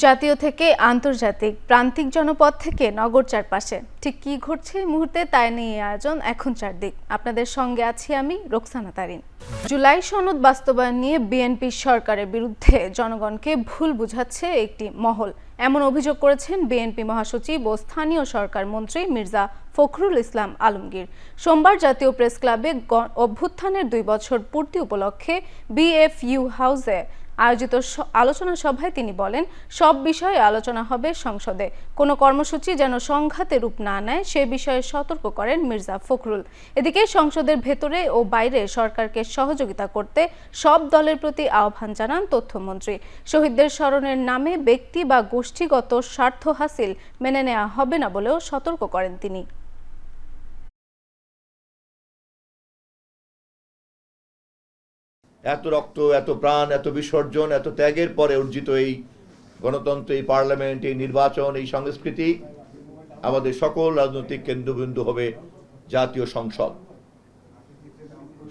জাতীয় থেকে আন্তর্জাতিক, প্রান্তিক জনপদ থেকে নগর চারপাশে ঠিক কি ঘটছে এই মুহূর্তে তাই নিয়ে আয়োজন এখন চারদিক। আপনাদের সঙ্গে আছি আমি রোকসানা তারিন। জুলাই সনদ বাস্তবায়ন নিয়ে বিএনপি সরকারের বিরুদ্ধে জনগণকে ভুল বুঝাচ্ছে একটি মহল, এমন অভিযোগ করেছেন বিএনপি মহাসচিব ও স্থানীয় সরকার মন্ত্রী মির্জা ফখরুল ইসলাম আলমগীর। সোমবার জাতীয় প্রেস ক্লাবে অভ্যুত্থানের 2 বছর পূর্তি উপলক্ষে বিএফইউ হাউসে আয়োজিত আলোচনা সভায় তিনি বলেন, সব বিষয়ে আলোচনা হবে সংসদে, কোনো কর্মসূচি যেন সংঘাতের রূপ না নেয় সে বিষয়ে সতর্ক করেন মির্জা ফখরুল। এদিকে সংসদের ভেতরে ও বাইরে সরকারকে সহযোগিতা করতে সব দলের প্রতি আহ্বান জানান তথ্যমন্ত্রী। শহীদদের স্মরণের নামে ব্যক্তি বা গোষ্ঠীগত স্বার্থ হাসিল মেনে নেওয়া হবে না বলেও সতর্ক করেন তিনি। এত রক্ত, এত প্রাণ, এত বিসর্জন, এত ত্যাগের পরে অর্জিত এই গণতন্ত্র, এই পার্লামেন্ট, এই নির্বাচন, এই সংস্কৃতি, আমাদের সকল রাজনৈতিক কেন্দ্রবিন্দু হবে জাতীয় সংসদ।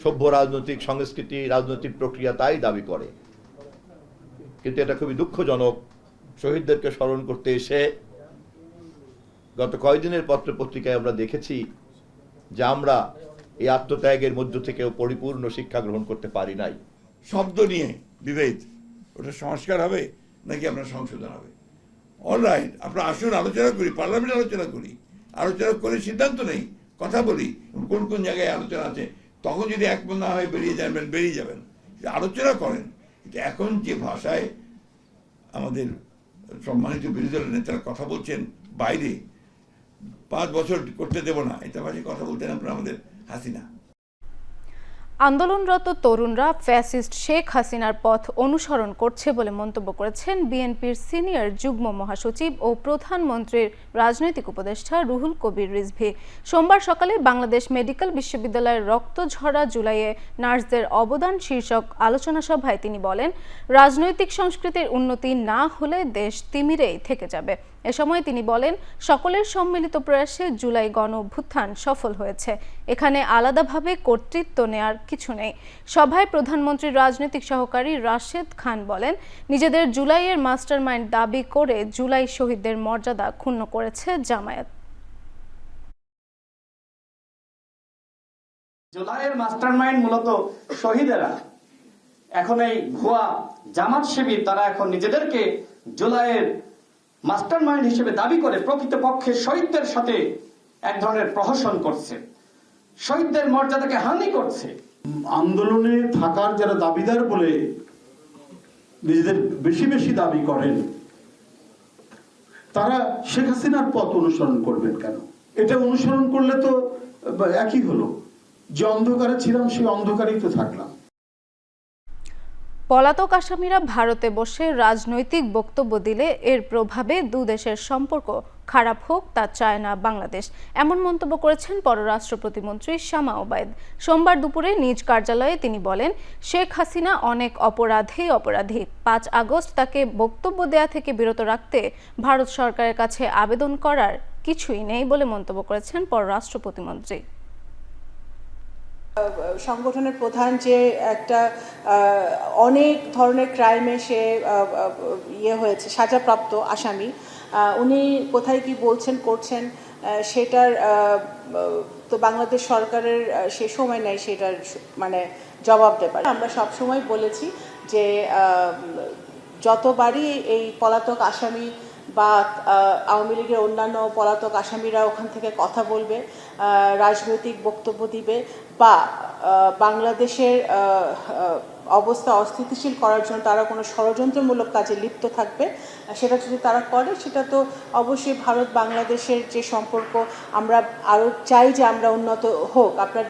সভ্য রাজনৈতিক সংস্কৃতি, রাজনৈতিক প্রক্রিয়া তাই দাবি করে। কিন্তু এটা খুবই দুঃখজনক, শহীদদেরকে স্মরণ করতে এসে গত কয়েকদিনের পত্র পত্রিকায় আমরা দেখেছি যে আমরা এই আত্মত্যাগের মধ্য থেকেও পরিপূর্ণ শিক্ষা গ্রহণ করতে পারি নাই। শব্দ নিয়ে বিভেদ, ওটা সংস্কার হবে নাকি আপনার সংশোধন হবে? অলরাইট, আপনারা আসুন, আলোচনা করি, পার্লামেন্টে আলোচনা করি, আলোচনা করে সিদ্ধান্ত নেই, কথা বলি কোন কোন জায়গায় আলোচনা আছে। তখন যদি একমত না হয়ে বেরিয়ে যাবেন, আলোচনা করেন। কিন্তু এখন যে ভাষায় আমাদের সম্মানিত বিরোধী দলের নেতারা কথা বলছেন বাইরে, 5 বছর করতে দেব না, এটা ভাষায় কথা বলতেন আপনারা আমাদের হাসিনা। আন্দোলনরত তরুণরা ফ্যাসিস্ট শেখ হাসিনার পথ অনুসরণ করছে বলে মন্তব্য করেছেন বিএনপির সিনিয়র যুগ্ম মহাসচিব ও প্রধানমন্ত্রীর রাজনৈতিক উপদেষ্টা রুহুল কবির রিজভী। সোমবার সকালে বাংলাদেশ মেডিকেল বিশ্ববিদ্যালয়ের রক্ত ঝরা জুলাইয়ে নার্সদের অবদান শীর্ষক আলোচনা সভায় তিনি বলেন, রাজনৈতিক সংস্কৃতির উন্নতি না হলে দেশ তিমিরেই থেকে যাবে। এ সময় তিনি বলেন, সকলের সম্মিলিত প্রয়াসে জুলাই গণ অভ্যুত্থান সফল হয়েছে, এখানে আলাদাভাবে কর্তৃত্ব নেয়ার কিছু নেই। সভায় প্রধানমন্ত্রীর রাজনৈতিক সহকারী রাশেদ খান বলেন, নিজেদের জুলাইয়ের মাস্টারমাইন্ড দাবি করে জুলাই শহীদদের মর্যাদা ক্ষুণ্ণ করেছে জামায়াত। জুলাইয়ের মাস্টারমাইন্ড মূলত শহীদেরা। এখন এই ভুয়া জামাত শিবির তারা এখন নিজেদেরকে জুলাইয়ের মাস্টারমাইন্ড হিসেবে দাবি করে প্রকৃতপক্ষে শহীদদের সাথে এক ধরনের প্রহসন করছে, শহীদদের মর্যাদাকে হানি করছে। আন্দোলনে থাকার যারা দাবিদার বলে নিজেদের বেশি বেশি দাবি করেন, তারা শেখ হাসিনার পথ অনুসরণ করবেন কেন? এটা অনুসরণ করলে তো একই হলো, যে অন্ধকারে ছিলাম সেই অন্ধকারেই তো থাকলাম। পলাতক আসামিরা ভারতে বসে রাজনৈতিক বক্তব্য দিলে এর প্রভাবে দু দেশের সম্পর্ক খারাপ হোক তা চায় না বাংলাদেশ, এমন মন্তব্য করেছেন পররাষ্ট্র প্রতিমন্ত্রী শামা ওবায়দ। সোমবার দুপুরে নিজ কার্যালয়ে তিনি বলেন, শেখ হাসিনা অনেক অপরাধী। 5 আগস্ট তাকে বক্তব্য দেয়া থেকে বিরত রাখতে ভারত সরকারের কাছে আবেদন করার কিছুই নেই বলে মন্তব্য করেছেন পররাষ্ট্র প্রতিমন্ত্রী। সংগঠনের প্রধান যে একটা অনেক ধরনের ক্রাইমে সে হয়েছে সাজাপ্রাপ্ত আসামি, উনি কোথায় কি বলছেন করছেন সেটার তো বাংলাদেশ সরকারের সে সময় নেই সেটার মানে জবাব দেবার। আমরা সব সময় বলেছি যে যতবারই এই পলাতক আসামি বা আওয়ামী লীগের অন্যান্য পলাতক আসামিরা ওখান থেকে কথা বলবে, রাজনৈতিক বক্তব্য দিবে বা বাংলাদেশের অবস্থা অস্থিতিশীল করার জন্য তারা কোনো ষড়যন্ত্রমূলক কাজে লিপ্ত থাকবে, সেটা যদি তারা করে সেটা তো অবশ্যই ভারত বাংলাদেশের যে সম্পর্ক আমরা আরও চাই যে আমরা উন্নত হোক। আপনার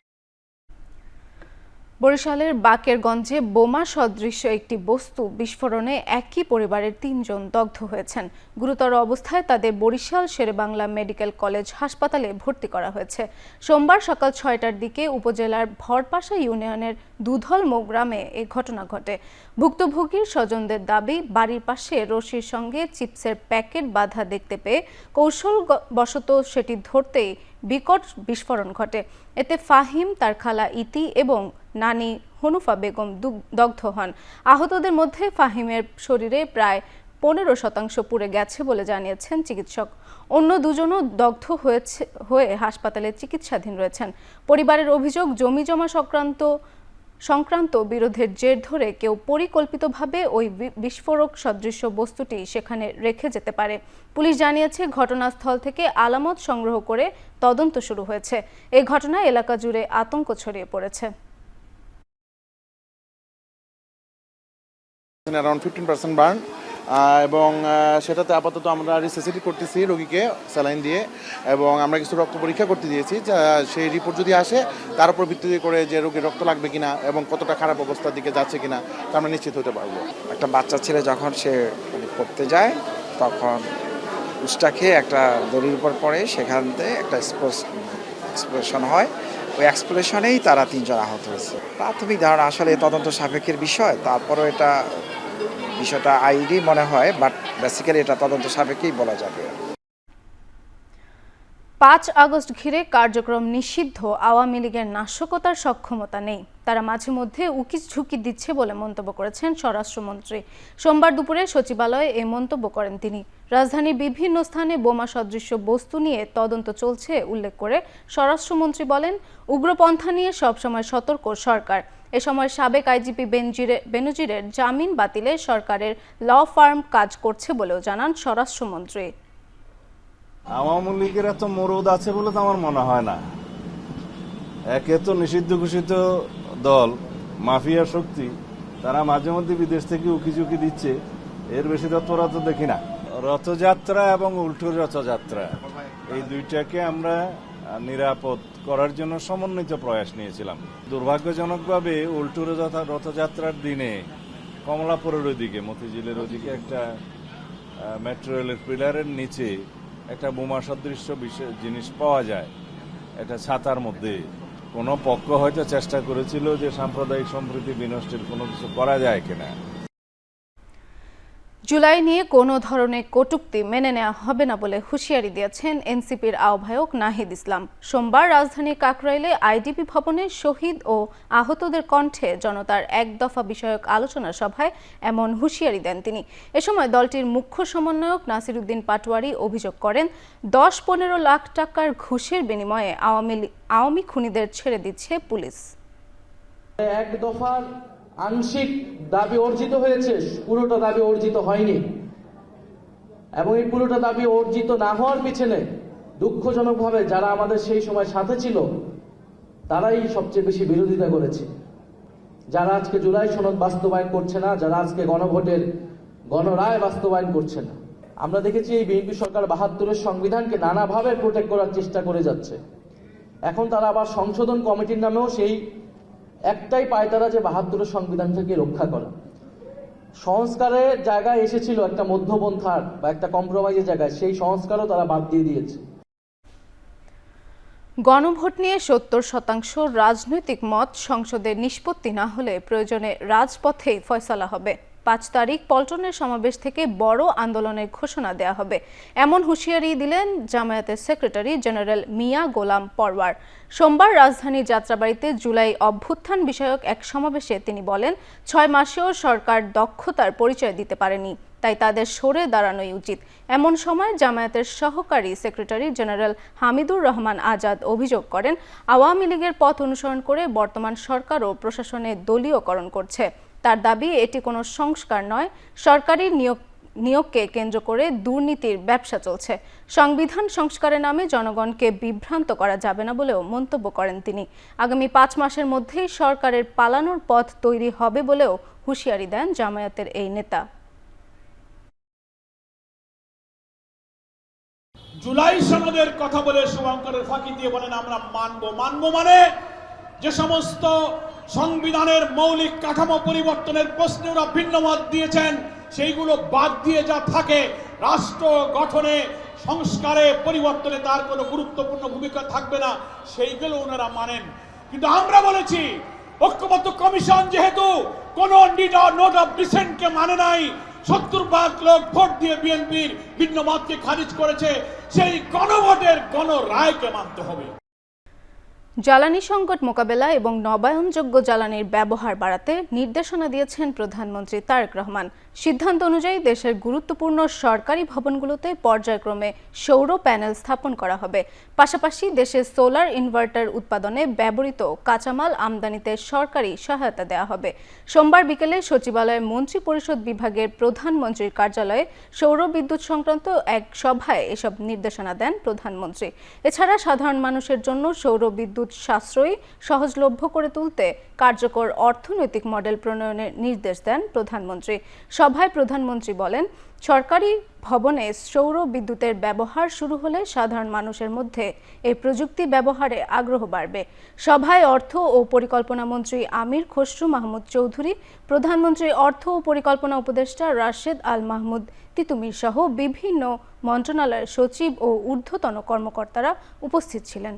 বরিশালের বাকেরগঞ্জে বোমা সদৃশ্য একটি বস্তু বিস্ফোরণে একই পরিবারের 3 জন দগ্ধ হয়েছেন। গুরুতর অবস্থায় তাদের বরিশাল শেরেবাংলা মেডিকেল কলেজ হাসপাতালে ভর্তি করা হয়েছে। সোমবার সকাল 6টার দিকে উপজেলার ভরপাশা ইউনিয়নের দুধলমো গ্রামে এ ঘটনা ঘটে। ভুক্তভোগীর স্বজনদের দাবি, বাড়ির পাশে রশির সঙ্গে চিপসের প্যাকেট বাঁধা দেখতে পেয়ে কৌশলবশত সেটি ধরতেই বিকট বিস্ফোরণ ঘটে। এতে ফাহিম, তার খালা ইতি এবং নানি হনুফা বেগম দগ্ধ হন। আহতদের মধ্যে ফাহিমের শরীরে প্রায় 15% পুড়ে গেছে বলে জানিয়েছেন চিকিৎসক। অন্য দুজনও দগ্ধ হয়ে হাসপাতালে চিকিৎসাধীন রয়েছেন। পরিবারের অভিযোগ, জমিজমা সংক্রান্ত বিরোধের জের ধরে কেউ পরিকল্পিতভাবে ওই বিস্ফোরক সদৃশ বস্তুটি সেখানে রেখে যেতে পারে। পুলিশ জানিয়েছে, ঘটনাস্থল থেকে আলামত সংগ্রহ করে তদন্ত শুরু হয়েছে। এই ঘটনায় এলাকা জুড়ে আতঙ্ক ছড়িয়ে পড়েছে। অ্যারাউন্ড 15% বার্ন, এবং সেটাতে আপাতত আমরা রিসেসিটি করতেছি রোগীকে স্যালাইন দিয়ে, এবং আমরা কিছু রক্ত পরীক্ষা করতে দিয়েছি। সেই রিপোর্ট যদি আসে তার উপর ভিত্তি করে যে রোগীর রক্ত লাগবে কিনা এবং কতটা খারাপ অবস্থার দিকে যাচ্ছে কিনা তা আমরা নিশ্চিত হতে পারবো। একটা বাচ্চা ছেলে যখন সে পড়তে যায় তখন উষ্টা খেয়ে একটা দড়ির উপর পড়ে, সেখান থেকে একটা এক্সপ্লোশন হয়। ওই এক্সপ্লোশনেই তারা 3 জন আহত হয়েছে। প্রাথমিক ধারণা আসলে তদন্ত সাপেক্ষের বিষয়, তারপরও এটা বিষয়টা আইডি মনে হয়, বাট বেসিক্যালি এটা তদন্ত সাপেক্ষেই বলা যাবে। 5 আগস্ট ঘিরে কার্যক্রম নিষিদ্ধ আওয়ামী লীগের নাশকতার সক্ষমতা নেই, তারা মাঝে মধ্যে উকি ঝুঁকি দিচ্ছে বলে মন্তব্য করেছেন স্বরাষ্ট্রমন্ত্রী। সোমবার দুপুরে সচিবালয়ে এই মন্তব্য করেন তিনি। রাজধানীর বিভিন্ন স্থানে বোমা সদৃশ্য বস্তু নিয়ে তদন্ত চলছে উল্লেখ করে স্বরাষ্ট্রমন্ত্রী বলেন, উগ্রপন্থা নিয়ে সবসময় সতর্ক সরকার। এ সময় সাবেক আইজিপি বেনজিরের জামিন বাতিলে সরকারের ল ফার্ম কাজ করছে বলেও জানান স্বরাষ্ট্রমন্ত্রী। আওয়ামী লীগের এত মরদ আছে বলে তো আমার মনে হয় না। একে তো নিষিদ্ধ ঘোষিত দল, মাফিয়া শক্তি, তারা মাঝে মধ্যে বিদেশ থেকে উকিঝুঁকি দিচ্ছে, এর বেশি তৎপরতা তো দেখি না। রথযাত্রা এবং উল্টো রথযাত্রা এই দুইটাকে আমরা নিরাপদ করার জন্য সমন্বিত প্রয়াস নিয়েছিলাম। দুর্ভাগ্যজনকভাবে উল্টো রথযাত্রার দিনে কমলাপুরের ওইদিকে, মতিঝিলের ওইদিকে একটা মেট্রো রেলের পিলারের নিচে একটা বোমা সদৃশ্য জিনিস পাওয়া যায়, এটা ছাতার মধ্যে। কোনো পক্ষ হয়তো চেষ্টা করেছিল যে সাম্প্রদায়িক সম্প্রীতি বিনষ্টের কোনো কিছু করা যায় কিনা। জুলাই নিয়ে কোনো ধরনের কটূক্তি মেনে নেওয়া হবে না বলে হুঁশিয়ারি দিয়েছেন এনসিপির আহ্বায়ক নাহিদ ইসলাম। সোমবার রাজধানীর কাকরাইলে আইডিপি ভবনে শহীদ ও আহতদের কণ্ঠে জনতার এক দফা বিষয়ক আলোচনা সভায় এমন হুঁশিয়ারি দেন তিনি। এ সময় দলটির মুখ্য সমন্বয়ক নাসির উদ্দিন পাটোয়ারি অভিযোগ করেন, 10-15 লাখ টাকার ঘুষের বিনিময়ে আওয়ামী খুনিদের ছেড়ে দিচ্ছে পুলিশ। এক দফার আংশিক দাবি অর্জিত হয়েছে, পুরোটা দাবি অর্জিত হয়নি, এবং এই পুরোটা দাবি অর্জিত না হওয়ার পিছনে দুঃখজনকভাবে যারা আমাদের সেই সময় সাথে ছিল তারাই সবচেয়ে বেশি বিরোধিতা করেছে। যারা আজকে জুলাই সনদ বাস্তবায়ন করছে না, যারা আজকে গণভোটের গণরায় বাস্তবায়ন করছে না। আমরা দেখেছি এই বিএনপি সরকার 72-এর সংবিধানকে নানাভাবে প্রোটেক্ট করার চেষ্টা করে যাচ্ছে। এখন তারা আবার সংশোধন কমিটির নামেও সেই একটাই পায়তারা, যে 72-এর সংবিধানটাকে রক্ষা করা। সংস্কারের জায়গায় এসেছিল একটা মধ্যপন্থার বা একটা কম্প্রোমাইজের জায়গায়, সেই সংস্কারও তারা বাদ দিয়ে দিয়েছে। গণভোট নিয়ে 70% রাজনৈতিক মত সংসদে নিষ্পত্তি না হলে প্রয়োজনে রাজপথেই ফয়সালা হবে। 5 তারিখ পল্টনের সমাবেশ থেকে বড় আন্দোলনের ঘোষণা দেয়া হবে, এমন হুঁশিয়ারি দিলেন জামায়াতের সেক্রেটারি জেনারেল মিয়া গোলাম পরওয়ার। সোমবার রাজধানীর যাত্রাবাড়িতে জুলাই অভ্যুত্থান বিষয়ক এক সমাবেশে তিনি বলেন, 6 মাসেও সরকার দক্ষতার পরিচয় দিতে পারেনি, তাই তাদের সরে দাঁড়ানোই উচিত। এমন সময় জামায়াতের সহকারী সেক্রেটারি জেনারেল হামিদুর রহমান আজাদ অভিযোগ করেন, আওয়ামী লীগের পথ অনুসরণ করে বর্তমান সরকারও প্রশাসনে দলীয়করণ করছে। তার দাবি, এটি কোনো সংস্কার নয়, সরকারি নিয়োগকে কেন্দ্র করে দুর্নীতির ব্যবসা চলছে। সংবিধান সংস্কারের নামে জনগণকে বিভ্রান্ত করা যাবে না বলেও মন্তব্য করেন তিনি। আগামী 5 মাসের মধ্যেই সরকারের পালানোর পথ তৈরি হবে বলেও হুঁশিয়ারি দেন জামায়াতের এই নেতা। জুলাই সনদের কথা বলে শুভঙ্করের ফাঁকি দিয়ে বলেন আমরা মানবো মানে যে সমস্ত সংবিধানের মৌলিক কাঠামো পরিবর্তনের প্রশ্নে ওরা ভিন্ন মত দিয়েছেন, সেইগুলো বাদ দিয়ে যা থাকে, রাষ্ট্র গঠনে সংস্কারে পরিবর্তনে তার কোনো গুরুত্বপূর্ণ ভূমিকা থাকবে না, সেইগুলো ওনারা মানেন। কিন্তু আমরা বলেছি, ঐক্যবদ্ধ কমিশন যেহেতু কোন নোট অফ ডিসেন্টকে মানে নাই, 70% লোক ভোট দিয়ে বিএনপির ভিন্ন মতকে খারিজ করেছে, সেই গণভোটের গণরায়কে মানতে হবে। জ্বালানি সংকট মোকাবেলা এবং নবায়নযোগ্য জ্বালানির ব্যবহার বাড়াতে নির্দেশনা দিয়েছেন প্রধানমন্ত্রী তারেক রহমান। সিদ্ধান্ত অনুযায়ী দেশের গুরুত্বপূর্ণ সরকারি ভবনগুলোতে পর্যায়ক্রমে সৌর প্যানেল স্থাপন করা হবে। পাশাপাশি দেশে সোলার ইনভার্টার উৎপাদনে ব্যবহৃত কাঁচামাল আমদানিতে সরকারি সহায়তা দেওয়া হবে। সোমবার বিকেলে সচিবালয়ে মন্ত্রী পরিষদ বিভাগের প্রধানমন্ত্রীর কার্যালয়ে সৌর বিদ্যুৎ সংক্রান্ত এক সভায় এসব নির্দেশনা দেন প্রধানমন্ত্রী। এছাড়া সাধারণ মানুষের জন্য সৌর বিদ্যুৎ সাশ্রয়ী, সহজলভ্য করে তুলতে কার্যকর অর্থনৈতিক মডেল প্রণয়নের নির্দেশ দেন প্রধানমন্ত্রী। সভায় প্রধানমন্ত্রী বলেন, সরকারি ভবনে সৌর বিদ্যুতের ব্যবহার শুরু হলে সাধারণ মানুষের মধ্যে এই প্রযুক্তি ব্যবহারে আগ্রহ বাড়বে। সভায় অর্থ ও পরিকল্পনা মন্ত্রী আমির খসরু মাহমুদ চৌধুরী, প্রধানমন্ত্রীর অর্থ ও পরিকল্পনা উপদেষ্টা রাশেদ আল মাহমুদ তিতুমির সহ বিভিন্ন মন্ত্রণালয়ের সচিব ও ঊর্ধ্বতন কর্মকর্তারা উপস্থিত ছিলেন।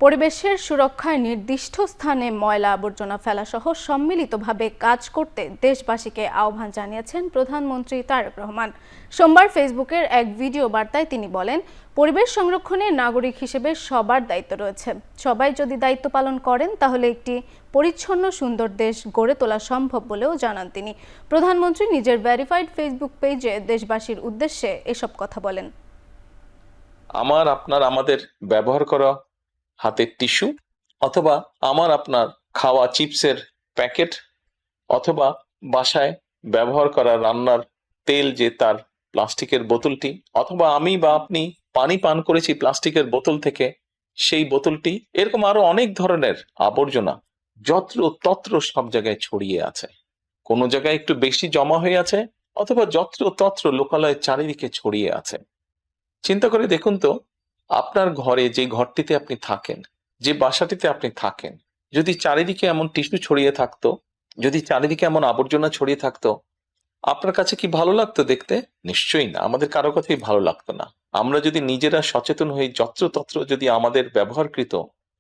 পরিবেশের সুরক্ষায় নির্দিষ্ট স্থানে ময়লা আবর্জনা ফেলাসহ সম্মিলিতভাবে কাজ করতে দেশবাসীকে আহ্বান জানিয়েছেন প্রধানমন্ত্রী তারেক রহমান। সোমবার ফেসবুকের এক ভিডিও বার্তায় তিনি বলেন, পরিবেশ সংরক্ষণে নাগরিক হিসেবে সবার দায়িত্ব রয়েছে। সবাই যদি দায়িত্ব পালন করেন তাহলে একটি পরিচ্ছন্ন সুন্দর দেশ গড়ে তোলা সম্ভব বলেও জানান তিনি। প্রধানমন্ত্রী নিজের ভেরিফাইড ফেসবুক পেজে দেশবাসীর উদ্দেশ্যে এসব কথা বলেন। আমাদের ব্যবহার করা হাতের টিস্যু, অথবা আপনার খাওয়া চিপসের প্যাকেট, অথবা বাসায় ব্যবহার করা রান্নার তেল যে তার প্লাস্টিকের বোতলটি, অথবা আমি বা আপনি পানি পান করেছি প্লাস্টিকের বোতল থেকে সেই বোতলটি, এরকম আরো অনেক ধরনের আবর্জনা যত্র তত্র সব জায়গায় ছড়িয়ে আছে। কোনো জায়গায় একটু বেশি জমা হয়ে আছে, অথবা যত্র তত্র লোকালয়ের চারিদিকে ছড়িয়ে আছে। চিন্তা করে দেখুন তো, আপনার ঘরে যে ঘরটিতে আপনি থাকেন, যে বাসাটিতে আপনি থাকেন, যদি চারিদিকে এমন টিস্যু ছড়িয়ে থাকতো, যদি চারিদিকে এমন আবর্জনা ছড়িয়ে থাকতো, আপনার কাছে কি ভালো লাগতো দেখতে? নিশ্চয়ই না, আমাদের কারো কথাই ভালো লাগতো না। আমরা যদি নিজেরা সচেতন হয়ে যত্রতত্র যদি আমাদের ব্যবহারকৃত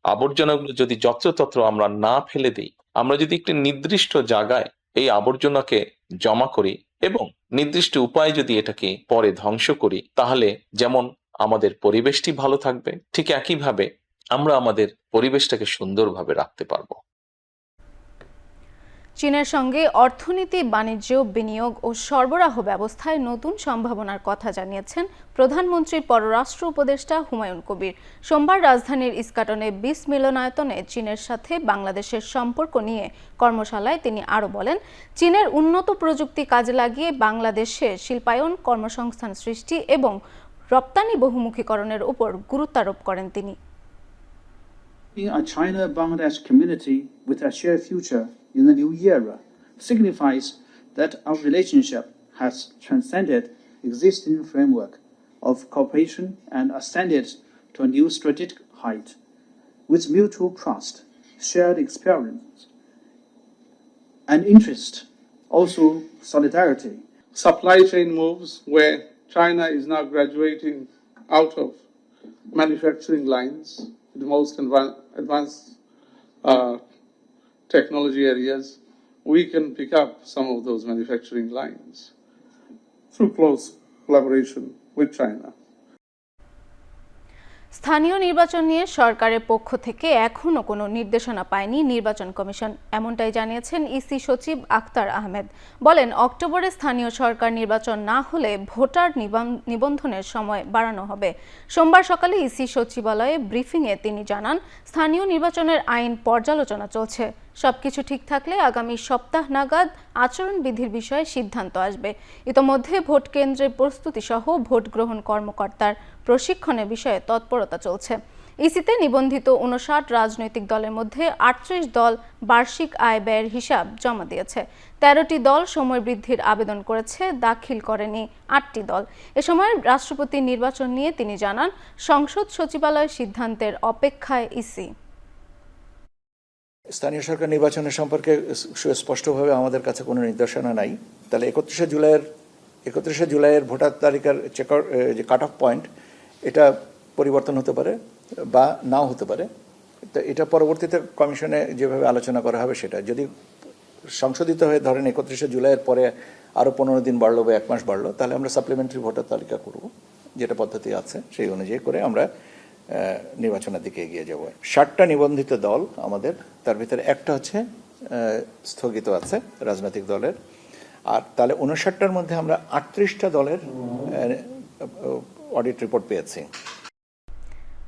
আবর্জনাগুলো যদি যত্রতত্র আমরা না ফেলে দিই, আমরা যদি একটি নির্দিষ্ট জায়গায় এই আবর্জনাকে জমা করি এবং নির্দিষ্ট উপায়ে যদি এটাকে পরে ধ্বংস করি, তাহলে যেমন আমাদের পরিবেশটি ভালো থাকবে, ঠিক একইভাবে আমরা আমাদের পরিবেশটাকে সুন্দরভাবে রাখতে পারবো। চীনের সঙ্গে অর্থনীতি, বাণিজ্য, বিনিয়োগ ও সরবরাহ ব্যবস্থায় নতুন সম্ভাবনার কথা জানিয়েছেন প্রধানমন্ত্রীর পররাষ্ট্র উপদেষ্টা হুমায়ুন কবির। সোমবার রাজধানীর ইস্কাটনে 20 মিলনায়তনে চীনের সাথে বাংলাদেশের সম্পর্ক নিয়ে কর্মশালায় তিনি আরও বলেন, চীনের উন্নত প্রযুক্তি কাজে লাগিয়ে বাংলাদেশে শিল্পায়ন, কর্মসংস্থান সৃষ্টি এবং রপ্তানি বহুমুখীকরণের উপর গুরুত্ব আরোপ করেন তিনি। A China-Bangladesh community with a shared future in the new era signifies that our relationship has transcended existing framework of cooperation and ascended to a new strategic height. With mutual trust, shared experience, and interest, also solidarity. Supply chain moves where China is now graduating out of manufacturing lines, the most advanced technology areas. We can pick up some of those manufacturing lines through close collaboration with China. স্থানীয় নির্বাচন নিয়ে সরকারের পক্ষ থেকে এখনো কোনো নির্দেশনা পায়নি নির্বাচন কমিশন, এমনটাই জানিয়েছেন ইসি সচিব আক্তার আহমেদ। বলেন, অক্টোবরে স্থানীয় সরকার নির্বাচন না হলে ভোটার নিবন্ধনের সময় বাড়ানো হবে। সোমবার সকালে ইসি সচিবালয়ে ব্রিফিংয়ে তিনি জানান, স্থানীয় নির্বাচনের আইন পর্যালোচনা চলছে। সবকিছু ঠিক থাকলে আগামী সপ্তাহ নাগাদ আচরণবিধির বিষয়ে সিদ্ধান্ত আসবে। ইতোমধ্যে ভোট কেন্দ্রের প্রস্তুতি সহ ভোট গ্রহণ কর্মকর্তার প্রশিক্ষণের বিষয়ে তৎপরতা চলছে। ইসিতে নিবন্ধিত 59 রাজনৈতিক দলের মধ্যে 38 দল বার্ষিক আয় ব্যয়ের হিসাব জমা দিয়েছে। 13টি দল সময় বৃদ্ধির আবেদন করেছে, দাখিল করেনি 8টি দল। এ সময় রাষ্ট্রপতি নির্বাচন নিয়ে তিনি জানান, সংসদ সচিবালয়ের সিদ্ধান্তের অপেক্ষায় ইসি। স্থানীয় সরকার নির্বাচনের সম্পর্কে সুস্পষ্টভাবে আমাদের কাছে কোনো নির্দেশনা নাই। তাহলে 31শে জুলাইয়ের ভোটার তালিকার যে কাট অফ পয়েন্ট, এটা পরিবর্তন হতে পারে বা নাও হতে পারে। তো এটা পরবর্তীতে কমিশনে যেভাবে আলোচনা করা হবে, সেটা যদি সংশোধিত হয়ে ধরেন 31শে জুলাইয়ের পরে আরও 15 দিন বাড়লো বা 1 মাস বাড়লো, তাহলে আমরা সাপ্লিমেন্টারি ভোটার তালিকা করব, যেটা পদ্ধতি আছে সেই অনুযায়ী করে আমরা নির্বাচনের দিকে এগিয়ে যাব। 60টা নিবন্ধিত দল আমাদের, তার ভিতরে একটা হচ্ছে স্থগিত আছে রাজনৈতিক দলের, আর তাহলে 59টার মধ্যে আমরা 38টা দলের অডিট রিপোর্ট পেয়েছি।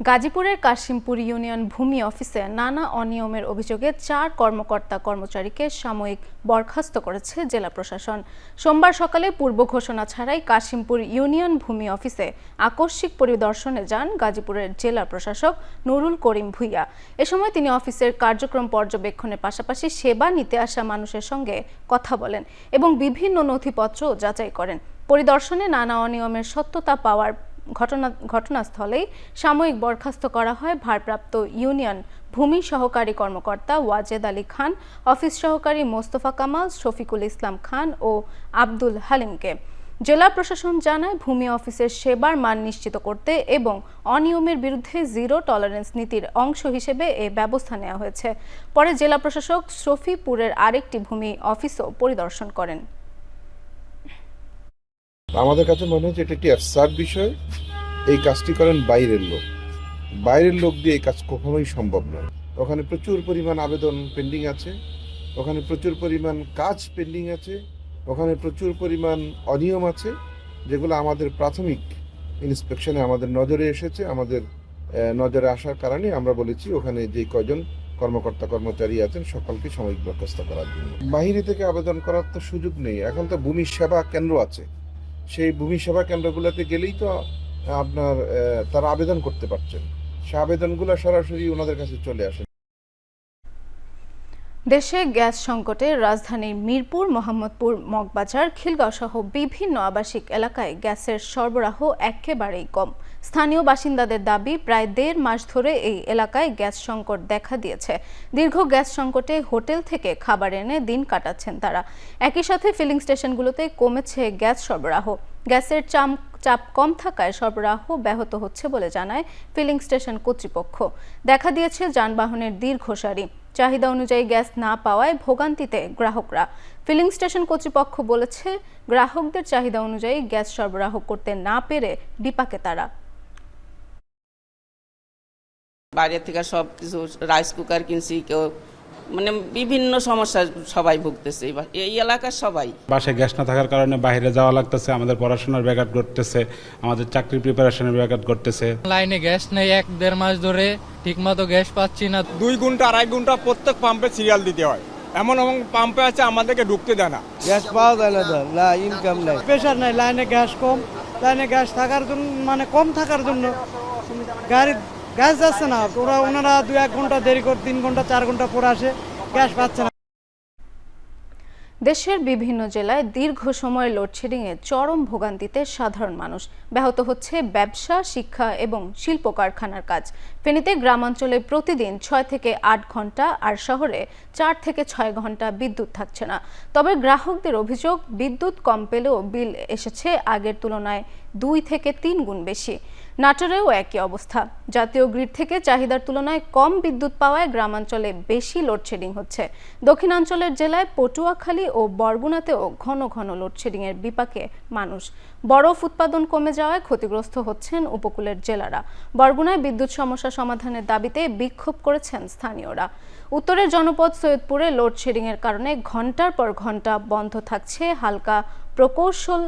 গাজীপুরের কাশিমপুর ইউনিয়ন ভূমি অফিসে নানা অনিয়মের অভিযোগে 4 কর্মকর্তা কর্মচারীকে সাময়িক বরখাস্ত করেছে জেলা প্রশাসন। সোমবার সকালে পূর্ব ঘোষণা ছাড়াই কাশিমপুর ইউনিয়ন ভূমি অফিসে আকস্মিক পরিদর্শনে যান গাজীপুরের জেলা প্রশাসক নুরুল করিম ভূঁইয়া। এ সময় তিনি অফিসের কার্যক্রম পর্যবেক্ষণের পাশাপাশি সেবা নিতে আসা মানুষের সঙ্গে কথা বলেন এবং বিভিন্ন নথিপত্র যাচাই করেন। পরিদর্শনে নানা অনিয়মের সত্যতা পাওয়ার ঘটনাস্থলেই সাময়িক বরখাস্ত করা হয় ভারপ্রাপ্ত ইউনিয়ন ভূমি সহকারী কর্মকর্তা ওয়াজেদ আলী খান, অফিস সহকারী মোস্তফা কামাল, শফিকুল ইসলাম খান ও আব্দুল হালিমকে। জেলা প্রশাসন জানায়, ভূমি অফিসের সেবার মান নিশ্চিত করতে এবং অনিয়মের বিরুদ্ধে জিরো টলারেন্স নীতির অংশ হিসেবে এই ব্যবস্থা নেওয়া হয়েছে। পরে জেলা প্রশাসক শফিপুরের আরেকটি ভূমি অফিসও পরিদর্শন করেন। আমাদের কাছে মনে হচ্ছে এটা একটি অ্যাবসার্ড বিষয়। এই কাজটি করেন বাইরের লোক, বাইরের লোক দিয়ে এই কাজ কখনোই সম্ভব নয়। ওখানে প্রচুর পরিমাণ আবেদন পেন্ডিং আছে, ওখানে প্রচুর পরিমাণ কাজ পেন্ডিং আছে, ওখানে প্রচুর পরিমাণ অনিয়ম আছে, যেগুলো আমাদের প্রাথমিক ইন্সপেকশনে আমাদের নজরে এসেছে। আমাদের নজরে আসার কারণে আমরা বলেছি ওখানে যে কয়জন কর্মকর্তা কর্মচারী আছেন সকলকে সাময়িক বরখাস্ত করার জন্য। বাহিরে থেকে আবেদন করার তো সুযোগ নেই। এখন তো ভূমি সেবা কেন্দ্র আছে, সেই ভূমি সেবা কেন্দ্রগুলোতে গেলেই তো আপনার তারা আবেদন করতে পারছেন, সে আবেদনগুলো সরাসরি ওনাদের কাছে চলে আসে। দেশে গ্যাস সংকটে রাজধানীর মিরপুর, মোহাম্মদপুর, মগবাজার, খিলগাঁও সহ বিভিন্ন আবাসিক এলাকায় গ্যাসের সরবরাহ একেবারেই কম। স্থানীয় বাসিন্দাদের দাবি, প্রায় 1.5 মাস ধরে এই এলাকায় গ্যাস সংকট দেখা দিয়েছে। দীর্ঘ গ্যাস সংকটে হোটেল থেকে খাবার এনে দিন কাটাচ্ছেন তারা। একই সাথে ফিলিং স্টেশনগুলোতে কমেছে গ্যাস সরবরাহ। গ্যাসের চাপ কম থাকায় সরবরাহ ব্যাহত হচ্ছে বলে জানায় ফিলিং স্টেশন কর্তৃপক্ষ। দেখা দিয়েছে যানবাহনের দীর্ঘ সারি। চাহিদা অনুযায়ী গ্যাস না পাওয়ায় ভোগান্তিতে গ্রাহকরা। ফিলিং স্টেশন কর্তৃপক্ষ বলেছে, গ্রাহকদের চাহিদা অনুযায়ী গ্যাস সরবরাহ করতে না পেরে বিপাকে তারা। বাইরে থেকে সব কিছু রাইস কুকার কিনছি, কেউ মানে বিভিন্ন সমস্যা সবাই ভুগতেছে এই এলাকার সবাই। বাসায় গ্যাস না থাকার কারণে বাইরে যাওয়া লাগতেছে, আমাদের পড়াশোনার ব্যাঘাত ঘটতেছে, আমাদের চাকরির প্রিপারেশনের ব্যাঘাত ঘটতেছে। লাইনে গ্যাস নেই, 1-1.5 মাস ধরে ঠিকমতো গ্যাস পাচ্ছি না। 2 ঘন্টা 2.5 ঘন্টা প্রত্যেক পাম্পে সিরিয়াল দিতে হয়। এমন পাম্পে আছে আমাদেরকে ঢুকতে দেয় না, গ্যাস পাওয়া যায় না, ইনকাম নাই, প্রেশার নাই, লাইনে গ্যাস কম, লাইনে গ্যাস থাকার জন্য মানে কম থাকার জন্য গাড়ি গ্যাস যাচ্ছে না। ওনারা 2-1 ঘন্টা দেরি করে 3 ঘন্টা 4 ঘন্টা পরে আসে, গ্যাস পাচ্ছে না। দেশের বিভিন্ন জেলায় দীর্ঘ সময় লোডশেডিংয়ে চরম ভোগান্তিতে সাধারণ মানুষ। ব্যাহত হচ্ছে ব্যবসা, শিক্ষা এবং শিল্প কারখানার কাজ। ফেনীতে গ্রামাঞ্চলে প্রতিদিন 6 থেকে 8 ঘন্টা আর শহরে 4 থেকে 6 ঘন্টা বিদ্যুৎ থাকছে না। তবে গ্রাহকদের অভিযোগ, বিদ্যুৎ কম পেলেও বিল এসেছে আগের তুলনায় 2 থেকে 3 গুণ বেশি। নাটোরেও একই অবস্থা। জাতীয় গ্রিড থেকে চাহিদার তুলনায় কম বিদ্যুৎ পাওয়ায় গ্রামাঞ্চলে বেশি লোডশেডিং হচ্ছে। দক্ষিণাঞ্চলের জেলায় পটুয়াখালী ও বরগুনাতেও ঘন ঘন লোডশেডিংয়ের বিপাকে মানুষ। বরফ উৎপাদন কমে যাওয়ায় ক্ষতিগ্রস্ত হচ্ছেন উপকূলের জেলারা। বরগুনায় বিদ্যুৎ সমস্যা সমাধানের দাবিতে বিক্ষোভ করেছেন স্থানীয়রা। উত্তরের জনপদ সৈয়দপুরে লোডশেডিংয়ের কারণে ঘন্টার পর ঘন্টা বন্ধ থাকছে হালকা প্রকৌশল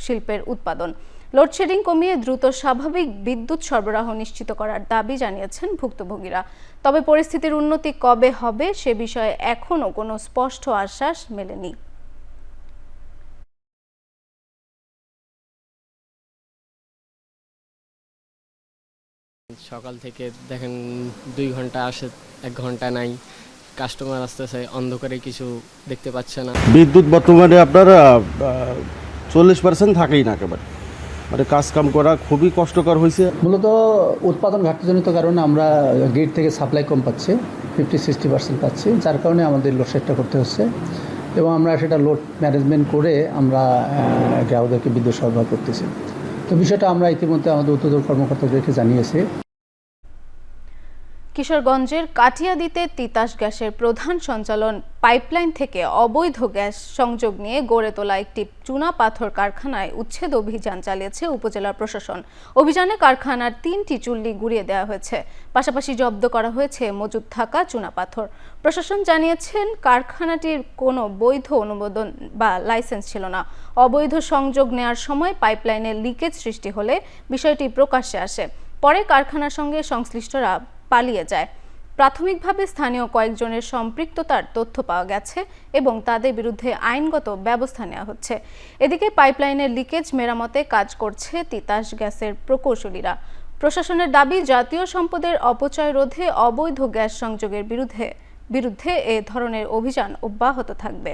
শিল্পের উৎপাদন। লোডশেডিং কমিয়ে দ্রুত স্বাভাবিক বিদ্যুৎ সরবরাহ নিশ্চিত করার দাবি জানিয়েছেন ভুক্তভোগীরা। তবে পরিস্থিতির উন্নতি কবে হবে সে বিষয়ে এখনও কোনো স্পষ্ট আশ্বাস মেলেনি। সকাল থেকে দেখেন 2 ঘন্টা আসে, 1 ঘন্টা নাই, কাস্টমার আসতেছে, অন্ধকারে কিছু দেখতে পাচ্ছে না। বিদ্যুৎ বর্তমানে আপনার 40% থাকেই না, একেবারে মানে কাজ কাম করা খুবই কষ্টকর হয়েছে। মূলত উৎপাদন ঘাটতিজনিত কারণে আমরা গ্রিড থেকে সাপ্লাই কম পাচ্ছি, 50-60% পাচ্ছি, যার কারণে আমাদের লোডশেডটা করতে হচ্ছে এবং আমরা সেটা লোড ম্যানেজমেন্ট করে আমরা গ্রাহকদেরকে বিদ্যুৎ সরবরাহ করতেছি। তো বিষয়টা আমরা ইতিমধ্যে আমাদের উত্তর কর্মকর্তাদেরকে জানিয়েছি। কিশোরগঞ্জের কাটিয়াদীতে তিতাস গ্যাসের প্রধান সঞ্চালন পাইপলাইন থেকে অবৈধ গ্যাস সংযোগ নিয়ে গড়ে তোলা একটি চুনা পাথর কারখানায় উচ্ছেদ অভিযান চালিয়েছে উপজেলা প্রশাসন। অভিযানে কারখানার 3টি চুল্লি গুঁড়িয়ে দেওয়া হয়েছে, পাশাপাশি জব্দ করা হয়েছে মজুদ থাকা চুনা পাথর। প্রশাসন জানিয়েছেন, কারখানাটির কোনো বৈধ অনুমোদন বা লাইসেন্স ছিল না। অবৈধ সংযোগ নেয়ার সময় পাইপলাইনে লিকেজ সৃষ্টি হলে বিষয়টি প্রকাশ্যে আসে। পরে কারখানার সঙ্গে সংশ্লিষ্টরা পালিয়ে যায়। প্রাথমিকভাবে স্থানীয় কয়েকজনের সম্পৃক্ততার তথ্য পাওয়া গেছে এবং তাদের বিরুদ্ধে আইনগত ব্যবস্থা নেওয়া হচ্ছে। এদিকে পাইপলাইনের লিকেজ মেরামতে কাজ করছে তিতাস গ্যাসের প্রকৌশলীরা। প্রশাসনের দাবি, জাতীয় সম্পদের অপচয় রোধে অবৈধ গ্যাস সংযোগের বিরুদ্ধে এ ধরনের অভিযান অব্যাহত থাকবে।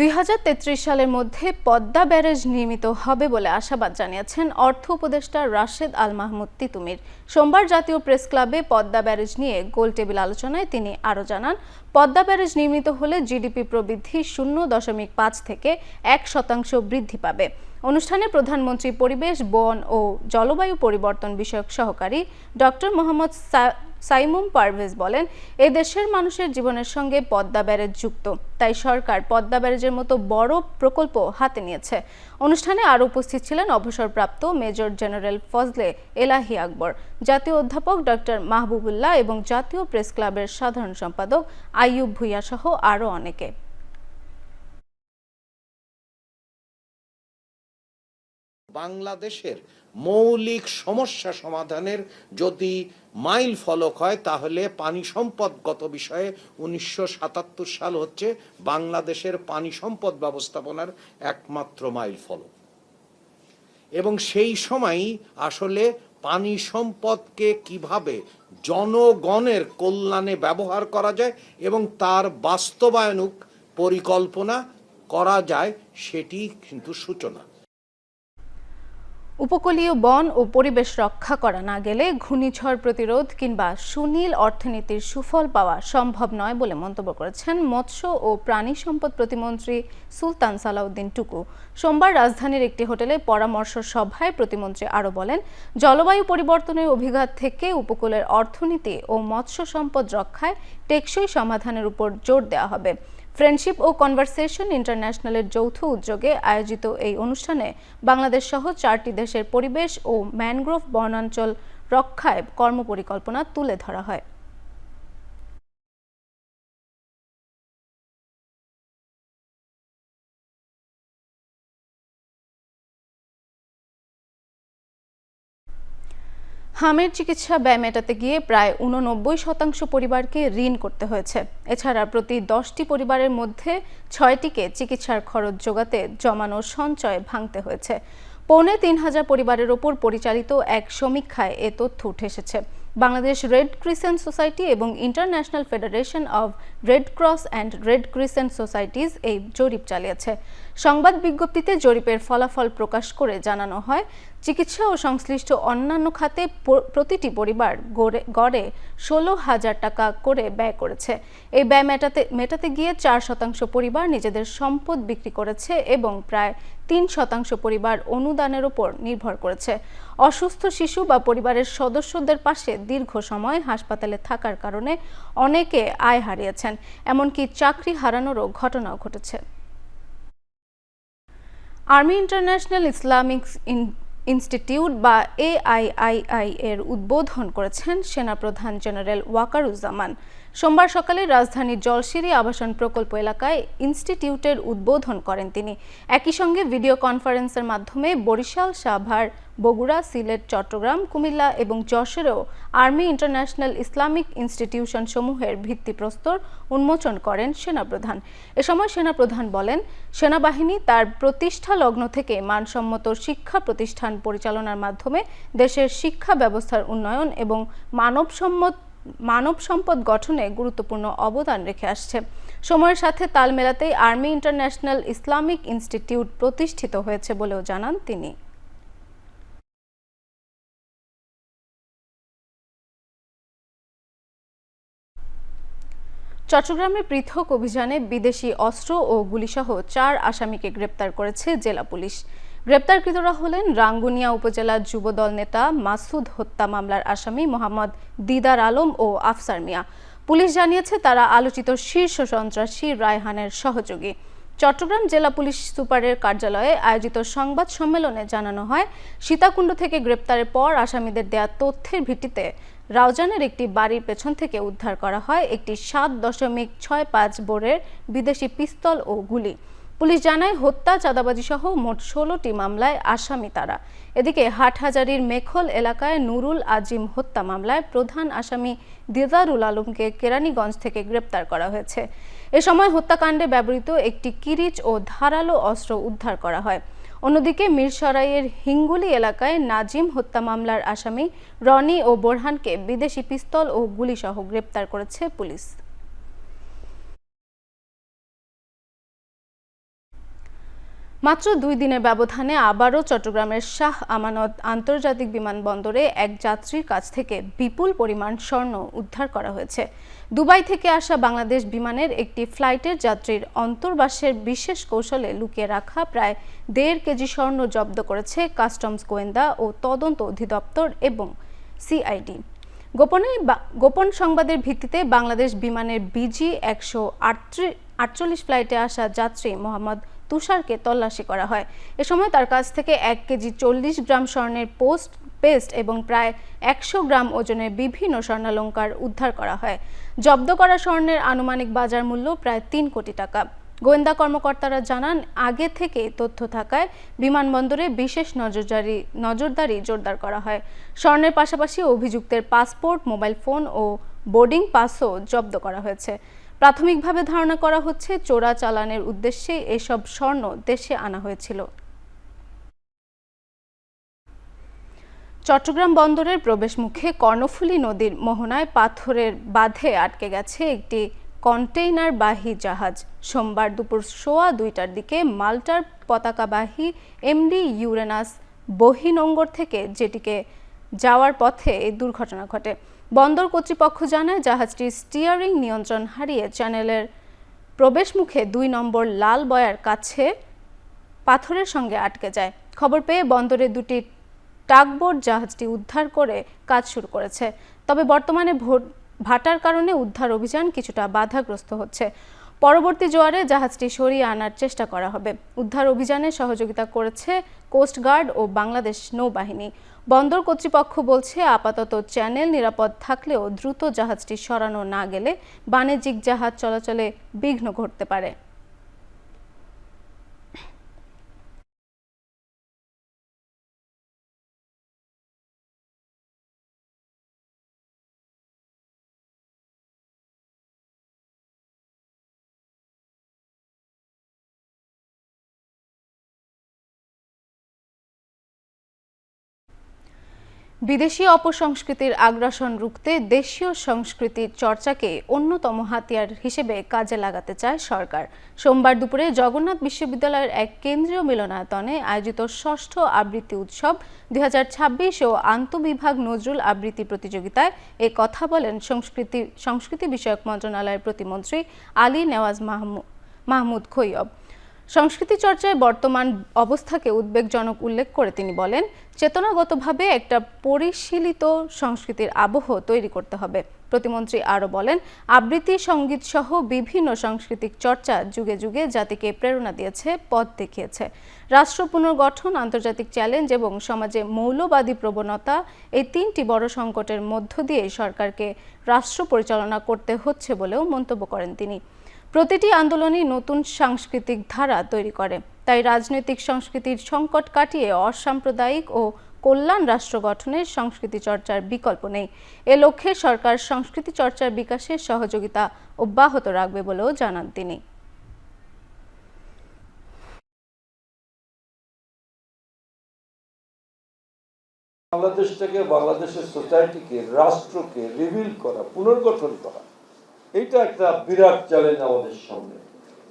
$2033 সালের মধ্যে পদ্মা ব্যারেজ নির্মিত হবে বলে আশাবাদ জানিয়েছেন অর্থ উপদেষ্টা রাশেদ আল মাহমুদ তিতুমির। সোমবার জাতীয় প্রেস ক্লাবে পদ্মা ব্যারেজ নিয়ে গোলটেবিল আলোচনায় তিনি আরও জানান, পদ্মা ব্যারেজ নির্মিত হলে জিডিপি প্রবৃদ্ধি 0.5 থেকে 1% বৃদ্ধি পাবে। অনুষ্ঠানে প্রধানমন্ত্রী পরিবেশ, বন ও জলবায়ু পরিবর্তন বিষয়ক সহকারী ডক্টর মোহাম্মদ সাইমুম পারভেজ বলেন, এই দেশের মানুষের জীবনের সঙ্গে পদ্মা ব্যারেজ যুক্ত, তাই সরকার পদ্মা ব্যারেজের মতো বড় প্রকল্প হাতে নিয়েছে। অনুষ্ঠানে আরও উপস্থিত ছিলেন অবসরপ্রাপ্ত মেজর জেনারেল ফজলে এলাহি আকবর, জাতীয় অধ্যাপক ডক্টর মাহবুবুল্লাহ এবং জাতীয় প্রেস ক্লাবের সাধারণ সম্পাদক আইয়ুব ভুইয়া সহ আরও অনেকে। বাংলাদেশের মৌলিক সমস্যা সমাধানের যদি মাইল ফলক হয়, তাহলে পানি সম্পদগত বিষয়ে 1977 সাল হচ্ছে বাংলাদেশের পানি সম্পদ ব্যবস্থাপনার একমাত্র মাইল ফলক। এবং সেই সময়ই আসলে পানি সম্পদকে কিভাবে জনগণের কল্যাণে ব্যবহার করা যায় এবং তার বাস্তবায়ন পরিকল্পনা করা যায়, সেটি কিন্তু সূচনা। উপকূলীয় বন ও পরিবেশ রক্ষা করা না গেলে ঘূর্ণিঝড় প্রতিরোধ কিংবা সুনীল অর্থনীতির সুফল পাওয়া সম্ভব নয় বলে মন্তব্য করেছেন মৎস্য ও প্রাণী সম্পদ প্রতিমন্ত্রী সুলতান সালাউদ্দিন টুকু। সোমবার রাজধানীর একটি হোটেলে পরামর্শ সভায় প্রতিমন্ত্রী আরও বলেন, জলবায়ু পরিবর্তনের অভিঘাত থেকে উপকূলের অর্থনীতি ও মৎস্য সম্পদ রক্ষায় টেকসই সমাধানের উপর জোর দেওয়া হবে। ফ্রেন্ডশিপ ও কনভারসেশন ইন্টারন্যাশনালের যৌথ উদ্যোগে আয়োজিত এই অনুষ্ঠানে বাংলাদেশ সহ 4টি দেশের পরিবেশ ও ম্যানগ্রোভ বনাঞ্চল রক্ষায় কর্মপরিকল্পনা তুলে ধরা হয়। হামের চিকিৎসা ব্যয় মেটাতে গিয়ে প্রায় 89% পরিবারকে ঋণ করতে হয়েছে। এছাড়া প্রতি 10টি পরিবারের মধ্যে 6টিকে চিকিৎসার খরচ জোগাতে জমানো সঞ্চয় ভাঙতে হয়েছে। 3500 পরিবারের ওপর পরিচালিত এক সমীক্ষায় এ তথ্য উঠে এসেছে। বাংলাদেশ রেড ক্রিসেন্ট সোসাইটি এবং international federation of red cross and red crescent societies এই জরিপ চালিয়েছে। সংবাদ বিজ্ঞপ্তিতে জরিপের ফলাফল প্রকাশ করে জানানো হয়, চিকিৎসা ও সংশ্লিষ্ট অন্যান্য খাতে প্রতিটি পরিবার গড়ে 16,000 টাকা করে ব্যয় করেছে। এই ব্যয় মেটাতে গিয়ে 4% পরিবার নিজেদের সম্পদ বিক্রি করেছে এবং প্রায় 3% পরিবার অনুদানের উপর নির্ভর করেছে। অসুস্থ শিশু বা পরিবারের সদস্যদের পাশে দীর্ঘ সময় হাসপাতালে থাকার কারণে অনেকে আয় হারিয়েছেন, এমনকি চাকরি হারানোরও ঘটনাও ঘটেছে। আর্মি ইন্টারন্যাশনাল ইসলামিক ইনস্টিটিউট বা AIII এর উদ্বোধন করেছেন সেনাপ্রধান জেনারেল ওয়াকারুজ্জামান। সোমবার সকালে রাজধানীর জলশিরি আবাসন প্রকল্প এলাকায় ইনস্টিটিউটের উদ্বোধন করেন তিনি। একই সঙ্গে ভিডিও কনফারেন্সের মাধ্যমে বরিশাল, সাভার, বগুড়া, সিলেট, চট্টগ্রাম, কুমিল্লা এবং যশোরেও আর্মি ইন্টারন্যাশনাল ইসলামিক ইনস্টিটিউশন সমূহের ভিত্তিপ্রস্তর উন্মোচন করেন সেনাপ্রধান। এ সময় সেনাপ্রধান বলেন, সেনাবাহিনী তার প্রতিষ্ঠা লগ্ন থেকে মানসম্মত শিক্ষা প্রতিষ্ঠান পরিচালনার মাধ্যমে দেশের শিক্ষা ব্যবস্থার উন্নয়ন এবং মানব সম্পদ গঠনে গুরুত্বপূর্ণ অবদান রেখে আসছে। সময়ের সাথে তাল মেলাতেই আর্মি ইন্টারন্যাশনাল ইসলামিক ইনস্টিটিউট প্রতিষ্ঠিত হয়েছে বলেও জানান তিনি। চট্টগ্রামে পৃথক অভিযানে বিদেশি অস্ত্র ও গুলিসহ 4 আসামিকে গ্রেপ্তার করেছে জেলা পুলিশ। গ্রেপ্তারকৃতরা হলেন রাঙ্গুনিয়া উপজেলা যুবদল নেতা মাসুদ হত্যা মামলার আসামি মোহাম্মদ দিদার আলম ও আফসার মিয়া। পুলিশ জানিয়েছে তারা আলোচিত শীর্ষ সন্ত্রাসী রায়হানের সহযোগী। চট্টগ্রাম জেলা পুলিশ সুপারের কার্যালয়ে আয়োজিত সংবাদ সম্মেলনে জানানো হয়, সীতাকুণ্ড থেকে গ্রেপ্তারের পর আসামিদের দেয়া তথ্যের ভিত্তিতে রাউজানের একটি বাড়ির পেছন থেকে উদ্ধার করা হয় একটি 7.65 বোরের বিদেশি পিস্তল ও গুলি। পুলিশ জানায় হত্যা, চাঁদাবাজি সহ মোট 16টি মামলায় আসামি তারা। এদিকে হাটহাজারীর মেখল এলাকায় নুরুল আজিম হত্যা মামলায় প্রধান আসামি দিদারুল আলমকে কেরানীগঞ্জ থেকে গ্রেপ্তার করা হয়েছে। এ সময় হত্যাকাণ্ডে ব্যবহৃত একটি কিরিচ ও ধারালো অস্ত্র উদ্ধার করা হয়। অন্যদিকে মিরসরাইয়ের হিঙ্গুলি এলাকায় নাজিম হত্যা মামলার আসামি রনি ও বোরহানকে বিদেশি পিস্তল ও গুলিসহ গ্রেপ্তার করেছে পুলিশ। মাত্র 2 দিনের ব্যবধানে আবারও চট্টগ্রামের শাহ আমানত আন্তর্জাতিক বিমানবন্দরে এক যাত্রীর কাছ থেকে বিপুল পরিমাণ স্বর্ণ উদ্ধার করা হয়েছে। দুবাই থেকে আসা বাংলাদেশ বিমানের একটি ফ্লাইটের যাত্রীর অন্তর্বাসের বিশেষ কৌশলে লুকিয়ে রাখা প্রায় 1.5 কেজি স্বর্ণ জব্দ করেছে কাস্টমস গোয়েন্দা ও তদন্ত অধিদপ্তর এবং সিআইডি। গোপন সংবাদের ভিত্তিতে বাংলাদেশ বিমানের বিজি 148 ফ্লাইটে আসা যাত্রী মোহাম্মদ তুষারকে তল্লাশি করা হয়। এ সময় তার কাছ থেকে 1 কেজি 40 গ্রাম স্বর্ণের পেস্ট এবং প্রায় 100 গ্রাম ওজনের বিভিন্ন স্বর্ণালংকার উদ্ধার করা হয়। জব্দ করা স্বর্ণের আনুমানিক বাজার মূল্য প্রায় 3 কোটি টাকা। গোয়েন্দা কর্মকর্তারা জানান, আগে থেকে তথ্য থাকায় বিমানবন্দরে বিশেষ নজরদারি জোরদার করা হয়। স্বর্ণের পাশাপাশি অভিযুক্তের পাসপোর্ট, মোবাইল ফোন ও বোর্ডিং পাসও জব্দ করা হয়েছে। প্রাথমিকভাবে ধারণা করা হচ্ছে চোরাচালানের উদ্দেশ্যে এসব স্বর্ণ দেশে আনা হয়েছিল। চট্টগ্রাম বন্দরের প্রবেশমুখে কর্ণফুলী নদীর মোহনায় পাথরের বাঁধে আটকে গেছে একটি কন্টেইনারবাহী জাহাজ। সোমবার দুপুর 2:15টার দিকে মাল্টার পতাকাবাহী এমডি ইউরেনাস বহিনোঙ্গর থেকে জেটিকে যাওয়ার পথে এই দুর্ঘটনা ঘটে। বন্দর কর্তৃপক্ষ জানায়, জাহাজটি স্টিয়ারিং নিয়ন্ত্রণ হারিয়ে চ্যানেলের প্রবেশমুখে 2 নম্বর লাল বয়ার কাছে পাথরের সঙ্গে আটকে যায়। খবর পেয়ে বন্দরে 2টি টাগবোট জাহাজটি উদ্ধার করে কাজ শুরু করেছে। তবে বর্তমানে ভাটার কারণে উদ্ধার অভিযান কিছুটা বাধাগ্রস্ত হচ্ছে। পরবর্তী জোয়ারে জাহাজটি সরিয়ে আনার চেষ্টা করা হবে। উদ্ধার অভিযানে সহযোগিতা করেছে কোস্টগার্ড ও বাংলাদেশ নৌবাহিনী। বন্দর কর্তৃপক্ষ বলছে, আপাতত চ্যানেল নিরাপদ থাকলেও দ্রুত জাহাজটি সরানো না গেলে বাণিজ্যিক জাহাজ চলাচলে বিঘ্ন ঘটতে পারে। বিদেশি অপসংস্কৃতির আগ্রাসন রুখতে দেশীয় সংস্কৃতির চর্চাকে অন্যতম হাতিয়ার হিসেবে কাজে লাগাতে চায় সরকার। সোমবার দুপুরে জগন্নাথ বিশ্ববিদ্যালয়ের এক কেন্দ্রীয় মিলনায়তনে আয়োজিত ষষ্ঠ আবৃত্তি উৎসব 2026 ও আন্তঃবিভাগ নজরুল আবৃত্তি প্রতিযোগিতায় এ কথা বলেন সংস্কৃতি বিষয়ক মন্ত্রণালয়ের প্রতিমন্ত্রী আলী নেওয়াজ মাহমুদ খৈয়ব। সংস্কৃতি চর্চায় বর্তমান অবস্থাকে উদ্বেগজনক উল্লেখ করে তিনি বলেন, চেতনাগতভাবে একটা পরিশীলিত সংস্কৃতির আবহ তৈরি করতে হবে। প্রতিমন্ত্রী আরও বলেন, আবৃত্তি, সঙ্গীত সহ বিভিন্ন সাংস্কৃতিক চর্চা যুগে যুগে জাতিকে প্রেরণা দিয়েছে, পথ দেখিয়েছে। রাষ্ট্র পুনর্গঠন, আন্তর্জাতিক চ্যালেঞ্জ এবং সমাজে মৌলবাদী প্রবণতা, এই 3টি বড় সংকটের মধ্য দিয়ে সরকারকে রাষ্ট্র পরিচালনা করতে হচ্ছে বলেও মন্তব্য করেন তিনি। প্রতিটি আন্দোলনই নতুন সাংস্কৃতিক ধারা তৈরি করে, তাই রাজনৈতিক সংস্কৃতির সংকট কাটিয়ে অসাম্প্রদায়িক ও কল্যাণ রাষ্ট্র গঠনের সংস্কৃতি চর্চার বিকল্প নেই। এ লক্ষ্যে সরকার সংস্কৃতি চর্চার বিকাশে সহযোগিতা অব্যাহত রাখবে বলেও জানান তিনি। বাংলাদেশটাকে, বাংলাদেশের সোসাইটিকে, রাষ্ট্রকে রিভিল করা, পুনর্গঠন করা, এইটা একটা বিরাট চ্যালেঞ্জ আমাদের সামনে।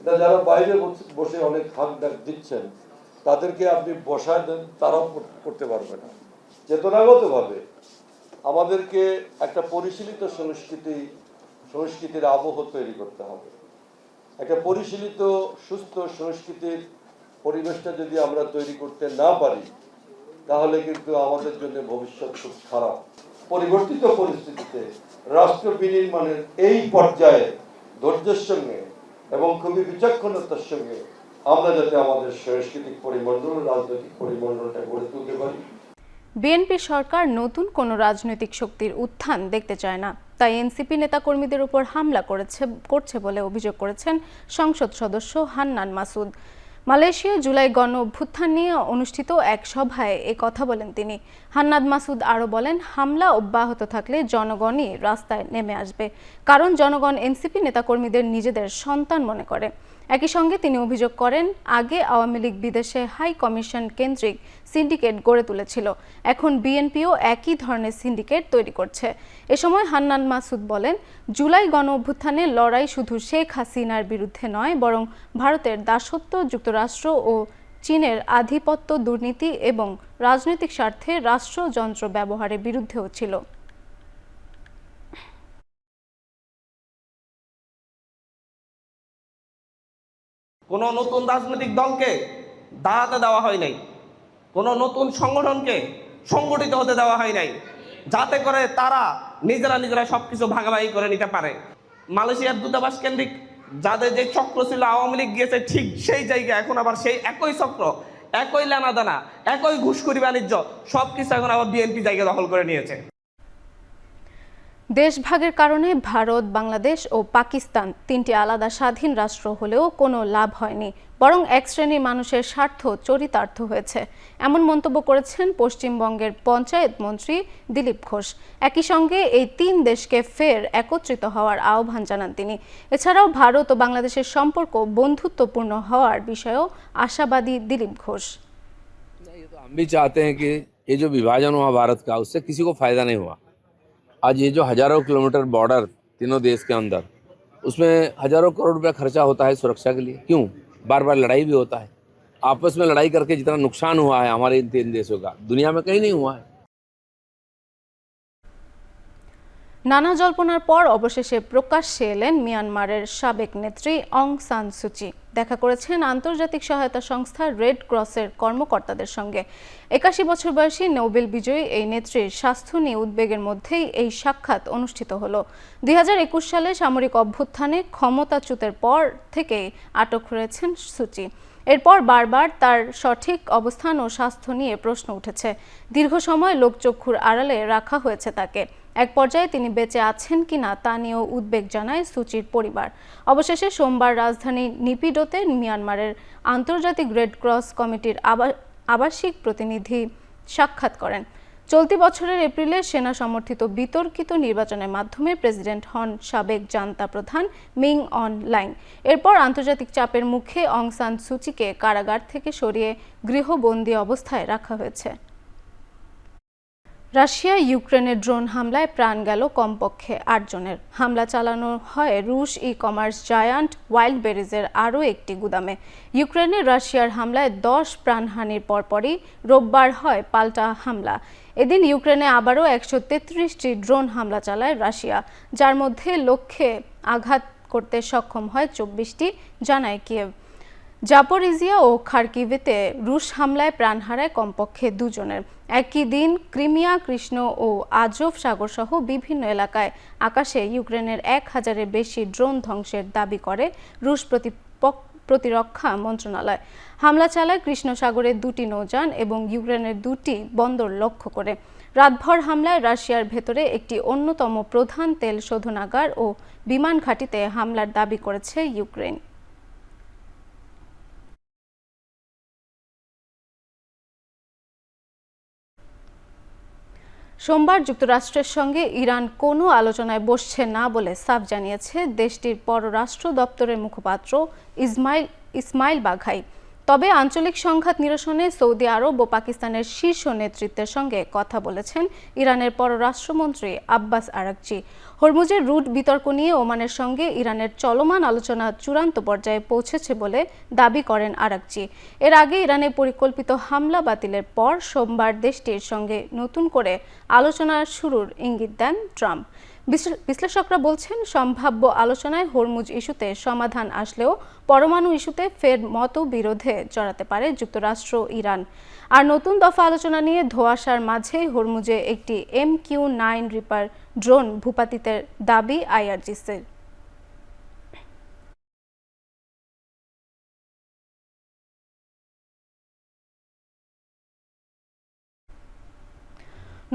এটা যারা বাইরে বসে অনেক হাক ডাক দিচ্ছেন, তাদেরকে আপনি বসায় দেন, তারাও করতে পারবে না। চেতনাগতভাবে আমাদেরকে একটা পরিশীলিত সংস্কৃতির আবহ তৈরি করতে হবে। একটা পরিশীলিত সুস্থ সংস্কৃতির পরিবেশটা যদি আমরা তৈরি করতে না পারি, তাহলে কিন্তু আমাদের জন্য ভবিষ্যৎ খুব খারাপ। পরিবর্তিত পরিস্থিতিতে রাষ্ট্র বিনির্মাণের এই পর্যায়ে ধৈর্যের সঙ্গে এবং খুবই বিচক্ষণতার সঙ্গে আমরা যাতে আমাদের সাংস্কৃতিক পরিমণ্ডল, রাজনৈতিক পরিমণ্ডলটা গড়ে তুলতে পারি। বিএনপি সরকার নতুন কোনো রাজনৈতিক শক্তির উত্থান দেখতে চায় না, তাই এনসিপি নেতাকর্মীদের উপর হামলা করছে বলে অভিযোগ করেছেন সংসদ সদস্য হান্নান মাসুদ। মালয়েশিয়ায় জুলাই গণ অভ্যুত্থান নিয়ে অনুষ্ঠিত এক সভায় এ কথা বলেন তিনি। হান্নান মাসুদ আরও বলেন, হামলা অব্যাহত থাকলে জনগণই রাস্তায় নেমে আসবে, কারণ জনগণ এনসিপি নেতাকর্মীদের নিজেদের সন্তান মনে করে। একই সঙ্গে তিনি অভিযোগ করেন, আগে আওয়ামী লীগ বিদেশে হাই কমিশন কেন্দ্রিক সিন্ডিকেট গড়ে তুলেছিল, এখন বিএনপিও একই ধরনের সিন্ডিকেট তৈরি করছে। এ সময় হান্নান মাসুদ বলেন, জুলাই গণ অভ্যুত্থানের লড়াই শুধু শেখ হাসিনার বিরুদ্ধে নয়, বরং ভারতের দাসত্ব, যুক্তরাষ্ট্র ও চীনের আধিপত্য, দুর্নীতি এবং রাজনৈতিক স্বার্থে রাষ্ট্রযন্ত্র ব্যবহারের বিরুদ্ধেও ছিল। কোনো নতুন রাজনৈতিক দলকে দাঁড়াতে দেওয়া হয় নাই, কোনো নতুন সংগঠনকে সংগঠিত হতে দেওয়া হয় নাই, যাতে করে তারা নিজেরা সবকিছু ভাগাভাগি করে নিতে পারে। মালয়েশিয়ার দূতাবাস কেন্দ্রিক যাদের যে চক্র ছিল, আওয়ামী লীগ গিয়েছে ঠিক সেই জায়গায়, এখন আবার সেই একই চক্র, একই লেনাদানা, একই ঘুষখুরি বাণিজ্য, সবকিছু এখন আবার বিএনপি জায়গা দখল করে নিয়েছে। দেশভাগের কারণে ভারত, বাংলাদেশ ও পাকিস্তান তিনটি আলাদা স্বাধীন রাষ্ট্র হলেও কোনো লাভ হয়নি, বরং এক শ্রেণীর মানুষের স্বার্থ চরিতার্থ হয়েছে, এমন মন্তব্য করেছেন পশ্চিমবঙ্গের পঞ্চায়েত মন্ত্রী দিলীপ ঘোষ। একই সঙ্গে এই তিন দেশকে ফের একত্রিত হওয়ার আহ্বান জানান তিনি। এছাড়াও ভারত ও বাংলাদেশের সম্পর্ক বন্ধুত্বপূর্ণ হওয়ার বিষয়েও আশাবাদী দিলীপ ঘোষ। हम भी चाहते हैं कि ये जो विभाजन हुआ भारत का, उससे किसी को फायदा नहीं हुआ। आज ये जो हजारों किलोमीटर बॉर्डर तीनों देश के अंदर, उसमें हजारों करोड़ रुपया खर्चा होता है सुरक्षा के लिए। क्यों? बार बार लड़ाई भी होता है। आपस में लड़ाई करके जितना नुकसान हुआ है हमारे इन तीन देशों का, दुनिया में कहीं नहीं हुआ है। নানা জল্পনার পর অবশেষে প্রকাশ্যে এলেন মিয়ানমারের সাবেক নেত্রী অং সান সুচি। দেখা করেছেন আন্তর্জাতিক সহায়তা সংস্থা রেড ক্রসের কর্মকর্তাদের সঙ্গে। 81 বছর বয়সী নোবেল বিজয়ী এই নেত্রীর স্বাস্থ্য নিয়ে উদ্বেগের মধ্যেই এই সাক্ষাৎ অনুষ্ঠিত হলো। 2021 সালে সামরিক অভ্যুত্থানে ক্ষমতাচ্যুতের পর থেকেই আটক হয়েছেন সুচি। এরপর বারবার তার সঠিক অবস্থান ও স্বাস্থ্য নিয়ে প্রশ্ন উঠেছে। দীর্ঘ সময় লোকচক্ষুর আড়ালে রাখা হয়েছে তাকে। এক পর্যায়ে তিনি বেঁচে আছেন কিনা তা নিয়েও উদ্বেগ জানায় সুচির পরিবার। অবশেষে সোমবার রাজধানী নিপিডোতে মিয়ানমারের আন্তর্জাতিক রেড ক্রস কমিটির আবাসিক প্রতিনিধি সাক্ষাৎ করেন। চলতি বছরের এপ্রিলে সেনা সমর্থিত বিতর্কিত নির্বাচনের মাধ্যমে প্রেসিডেন্ট হন সাবেক জান্তা প্রধান মিং অন লাইং। এরপর আন্তর্জাতিক চাপের মুখে অং সান সুচিকে কারাগার থেকে সরিয়ে গৃহবন্দী অবস্থায় রাখা হয়েছে। রাশিয়া ইউক্রেনের ড্রোন হামলায় প্রাণ গেল কমপক্ষে 8 জনের। হামলা চালানো হয় রুশ ই-কমার্স জায়ান্ট ওয়াইল্ডবেরিজের আরও একটি গুদামে। ইউক্রেনের রাশিয়ার হামলায় 10 প্রাণহানির পরপরই রোববার হয় পাল্টা হামলা। এদিন ইউক্রেনে আবারও 133টি ড্রোন হামলা চালায় রাশিয়া, যার মধ্যে লক্ষ্যে আঘাত করতে সক্ষম হয় 24টি, জানায় কিয়েভ। জাপোরিজিয়া ও খার্কিভেতে রুশ হামলায় প্রাণ হারায় কমপক্ষে 2 জনের। একই দিন ক্রিমিয়া, কৃষ্ণ ও আজভ সাগর সহ বিভিন্ন এলাকায় আকাশে ইউক্রেনের 1000-এর বেশি ড্রোন ধ্বংসের দাবি করে রুশ প্রতিরক্ষা মন্ত্রণালয়। হামলা চালায় কৃষ্ণ সাগরের 2টি নৌযান এবং ইউক্রেনের 2টি বন্দর লক্ষ্য করে। রাতভর হামলায় রাশিয়ার ভেতরে একটি অন্যতম প্রধান তেল শোধনাগার ও বিমান ঘাঁটিতে হামলার দাবি করেছে ইউক্রেন। সোমবার যুক্তরাষ্ট্রের সঙ্গে ইরান কোনো আলোচনায় বসছে না বলে সাফ জানিয়েছে দেশটির পররাষ্ট্র দপ্তরের মুখপাত্র ইসমাইল বাঘাই। তবে আঞ্চলিক সংঘাত নিরসনে সৌদি আরব ও পাকিস্তানের শীর্ষ নেতৃত্বের সঙ্গে কথা বলেছেন ইরানের পররাষ্ট্রমন্ত্রী আব্বাস আরাকচি। হরমুজের রুট বিতর্ক নিয়ে ওমানের সঙ্গে ইরানের চলমান আলোচনা চূড়ান্ত পর্যায়ে পৌঁছেছে বলে দাবি করেন আরাকচি। এর আগে ইরানে পরিকল্পিত হামলা বাতিলের পর সোমবার দেশটির সঙ্গে নতুন করে আলোচনা শুরুর ইঙ্গিত দেন ট্রাম্প। বিশ্লেষকরা বলছেন, সম্ভাব্য আলোচনায় হরমুজ ইস্যুতে সমাধান আসলেও পরমাণু ইস্যুতে ফের মতবিরোধে জড়াতে পারে যুক্তরাষ্ট্র ইরান। আর নতুন দফা আলোচনা নিয়ে ধোঁয়াশার মাঝেই হরমুজে একটি MQ-9 রিপার ড্রোন ভূপাতিতের দাবি IRGC-র।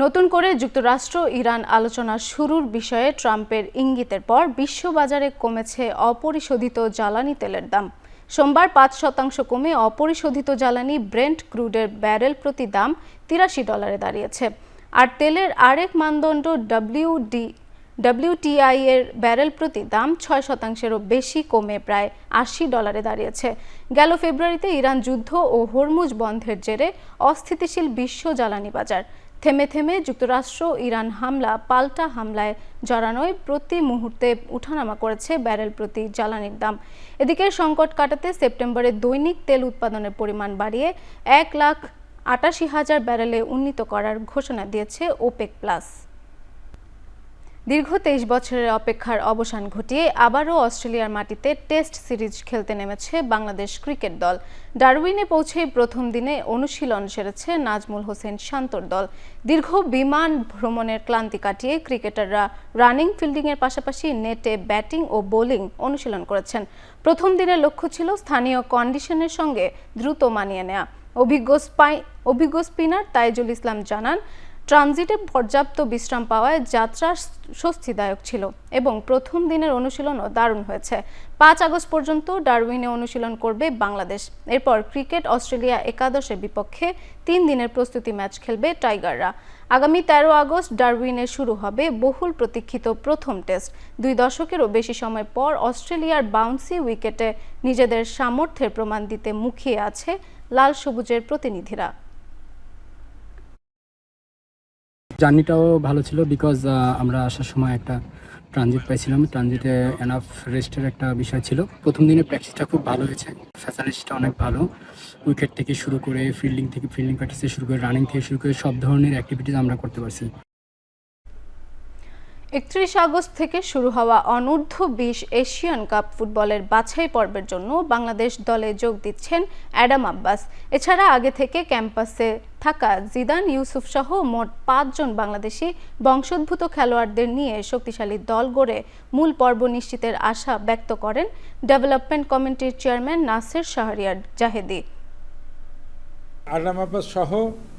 নতুন করে যুক্তরাষ্ট্র ইরান আলোচনা শুরুর বিষয়ে ট্রাম্পের ইঙ্গিতের পর বিশ্ববাজারে কমেছে অপরিশোধিত জ্বালানি তেলের দাম। সোমবার 5% কমে অপরিশোধিত জ্বালানি ব্রেন্ট ক্রুডের ব্যারেল প্রতি দাম $83 দাঁড়িয়েছে। আর তেলের আরেক মানদণ্ড WTI এর ব্যারেল প্রতি দাম 6%-এরও বেশি কমে প্রায় $80 দাঁড়িয়েছে। গেল ফেব্রুয়ারিতে ইরান যুদ্ধ ও হরমুজ বন্ধের জেরে অস্থিতিশীল বিশ্ব জ্বালানি বাজার। থেমে থেমে যুক্তরাষ্ট্র ইরান হামলা পাল্টা হামলায় জড়ানোয় প্রতি মুহূর্তে উঠানামা করেছে ব্যারেল প্রতি জ্বালানির দাম। এদিকে সংকট কাটাতে সেপ্টেম্বরে দৈনিক তেল উৎপাদনের পরিমাণ বাড়িয়ে 1,88,000 ব্যারেলে উন্নীত করার ঘোষণা দিয়েছে ওপেক প্লাস। দীর্ঘ 23 বছরের অপেক্ষার অবসান ঘটিয়ে আবারও অস্ট্রেলিয়ার মাটিতে টেস্ট সিরিজ খেলতে নেমেছে বাংলাদেশ ক্রিকেট দল। ডারউইনে পৌঁছে প্রথম দিনে অনুশীলন সেরেছে নাজমুল হোসেন শান্তর দল। দীর্ঘ বিমান ভ্রমণের ক্লান্তি কাটিয়ে ক্রিকেটাররা রানিং ফিল্ডিংয়ের পাশাপাশি নেটে ব্যাটিং ও বোলিং অনুশীলন করেছেন। প্রথম দিনের লক্ষ্য ছিল স্থানীয় কন্ডিশনের সঙ্গে দ্রুত মানিয়ে নেওয়া। অভিজ্ঞ স্পিনার তাইজুল ইসলাম জানান, ট্রানজিটে পর্যাপ্ত বিশ্রাম পাওয়ায় যাত্রা স্বস্তিদায়ক ছিল এবং প্রথম দিনের অনুশীলনও দারুণ হয়েছে। 5 আগস্ট পর্যন্ত ডারউইনে অনুশীলন করবে বাংলাদেশ। এরপর ক্রিকেট অস্ট্রেলিয়া একাদশের বিপক্ষে 3 দিনের প্রস্তুতি ম্যাচ খেলবে টাইগাররা। আগামী 13 আগস্ট ডারউইনে শুরু হবে বহুল প্রতীক্ষিত প্রথম টেস্ট। 2 দশকেরও বেশি সময় পর অস্ট্রেলিয়ার বাউন্সি উইকেটে নিজেদের সামর্থ্যের প্রমাণ দিতে মুখিয়ে আছে লাল সবুজের প্রতিনিধিরা। জার্নিটাও ভালো ছিল বিকজ আমরা আসার সময় একটা ট্রানজিট পাইছিলাম। ট্রানজিটে এনাফ রেস্টের একটা বিষয় ছিল। প্রথম দিনে প্র্যাকটিসটা খুব ভালো হয়েছে, ফ্যাসিলিটিসটা অনেক ভালো। উইকেট থেকে শুরু করে ফিল্ডিং প্র্যাকটিস থেকে শুরু করে রানিং থেকে শুরু করে সব ধরনের অ্যাক্টিভিটিস আমরা করতে পারছি। 31 আগস্ট থেকে শুরু হওয়া অনূর্ধ্ব-20 এশিয়ান কাপ ফুটবলের বাছাই পর্বের জন্য বাংলাদেশ দলে যোগ দিচ্ছেন অ্যাডাম আব্বাস। এছাড়া আগে থেকে ক্যাম্পাসে থাকা জিদান ইউসুফ সহ মোট 5 জন বাংলাদেশি বংশোদ্ভূত খেলোয়াড়দের নিয়ে শক্তিশালী দল গড়ে মূল পর্ব নিশ্চিতের আশা ব্যক্ত করেন ডেভেলপমেন্ট কমিটির চেয়ারম্যান নাসির শাহরিয়ার জাহেদি। অ্যাডাম আব্বাস সহ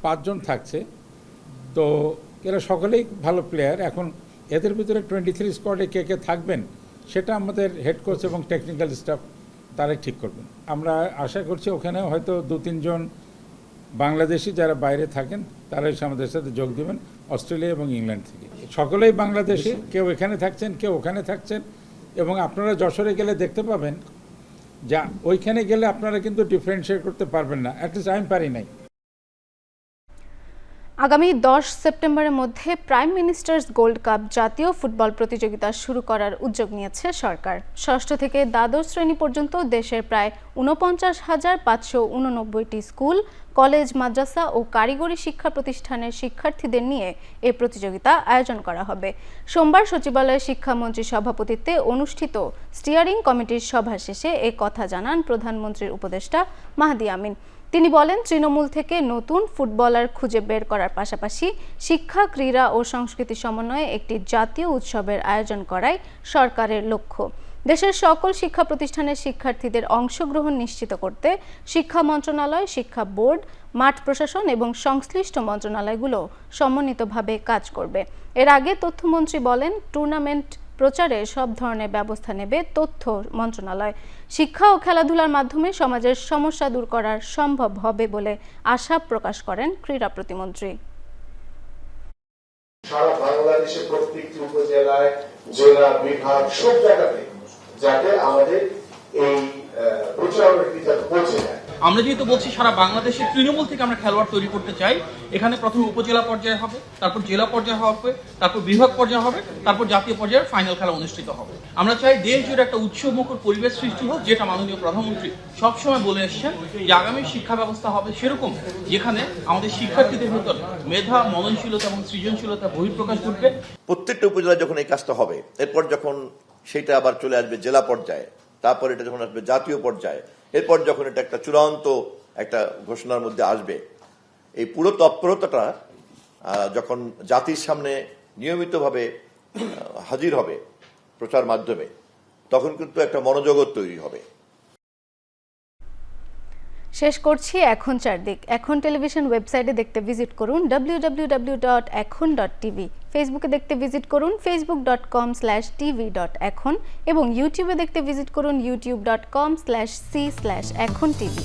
5 জন থাকছে, তো এরা সকলেই ভালো প্লেয়ার। এখন এদের ভিতরে 23 স্কোয়াডে কে কে থাকবেন সেটা আমাদের হেড কোচ এবং টেকনিক্যাল স্টাফ তারাই ঠিক করবেন। আমরা আশা করছি ওখানে হয়তো 2-3 জন বাংলাদেশি যারা বাইরে থাকেন তারাই আমাদের সাথে যোগ দেবেন অস্ট্রেলিয়া এবং ইংল্যান্ড থেকে। সকলেই বাংলাদেশি, কেউ এখানে থাকছেন কেউ ওখানে থাকছেন। এবং আপনারা যশোরে গেলে দেখতে পাবেন যা ওইখানে গেলে আপনারা কিন্তু ডিফারেন্সিয়েট করতে পারবেন না, অ্যাটলিস্ট আমি পারি নাই। আগামী 10 সেপ্টেম্বরের মধ্যে প্রাইম মিনিস্টার্স গোল্ড কাপ জাতীয় ফুটবল প্রতিযোগিতা শুরু করার উদ্যোগ নিয়েছে সরকার। ষষ্ঠ থেকে দ্বাদশ শ্রেণী পর্যন্ত দেশের প্রায় 49,589টি স্কুল, কলেজ, মাদ্রাসা ও কারিগরি শিক্ষা প্রতিষ্ঠানের শিক্ষার্থীদের নিয়ে এই প্রতিযোগিতা আয়োজন করা হবে। সোমবার সচিবালয়ে শিক্ষামন্ত্রীর সভাপতিত্বে অনুষ্ঠিত স্টিয়ারিং কমিটির সভা শেষে এ কথা জানান প্রধানমন্ত্রীর উপদেষ্টা মাহদি আমিন। তিনি বলেন, তৃণমূল থেকে নতুন ফুটবলার খুঁজে বের করার পাশাপাশি শিক্ষা, ক্রীড়া ও সংস্কৃতি সমন্বয়ে একটি জাতীয় উৎসবের আয়োজন করাই সরকারের লক্ষ্য। দেশের সকল শিক্ষা প্রতিষ্ঠানের শিক্ষার্থীদের অংশগ্রহণ নিশ্চিত করতে শিক্ষা মন্ত্রণালয়, শিক্ষা বোর্ড, মাঠ প্রশাসন এবং সংশ্লিষ্ট মন্ত্রণালয়গুলো সমন্বিতভাবে কাজ করবে। এর আগে তথ্যমন্ত্রী বলেন, টুর্নামেন্ট প্রচারে সব ধরনের ব্যবস্থা নেবে তথ্য মন্ত্রণালয়। শিক্ষা ও খেলাধুলার মাধ্যমে সমাজের সমস্যা দূর করা সম্ভব হবে বলে আশা প্রকাশ করেন ক্রীড়া প্রতিমন্ত্রী। সারা বাংলাদেশে প্রত্যেকটি উপজেলায়, জেলা, বিভাগ সব জায়গাতে যাতে আমাদের এই প্রচারণা পৌঁছে যায়। আমরা যেহেতু বলছি সারা বাংলাদেশের তৃণমূল থেকে আমরা খেলোয়াড় তৈরি করতে চাই, এখানে প্রথমে উপজেলা পর্যায়ে হবে, তারপর জেলা পর্যায়ে হবে, তারপর বিভাগ পর্যায়ে হবে, তারপর জাতীয় পর্যায়ে ফাইনাল খেলা অনুষ্ঠিত হবে। আমরা চাই দেশ জুড়ে একটা উৎসবমুখর পরিবেশ সৃষ্টি হোক, যেটা মাননীয় প্রধানমন্ত্রী সবসময় বলে এসছেন যে আগামী শিক্ষা ব্যবস্থা হবে সেরকম যেখানে আমাদের শিক্ষার্থীদের ভেতর মেধা, মননশীলতা এবং সৃজনশীলতা বহিঃপ্রকাশ ঘটবে। প্রত্যেকটা উপজেলায় যখন এই কাজটা হবে, এরপর যখন সেটা আবার চলে আসবে জেলা পর্যায়ে, তারপর এটা যখন আসবে জাতীয় পর্যায়ে, এরপর যখন এটা একটা চূড়ান্ত একটা ঘোষণার মধ্যে আসবে, এই পুরো তৎপরতাটা যখন জাতির সামনে নিয়মিতভাবে হাজির হবে প্রচার মাধ্যমে, তখন কিন্তু একটা মনোজগৎ তৈরি হবে। শেষ করছি এখন চারদিক। এখন টেলিভিশন ওয়েবসাইটে দেখতে ভিজিট করুন www.ekhon.tv, ফেসবুকে দেখতে ভিজিট করুন facebook.com/tv.ekhon এবং ইউটিউবে দেখতে ভিজিট করুন youtube.com/c/ekhon tv।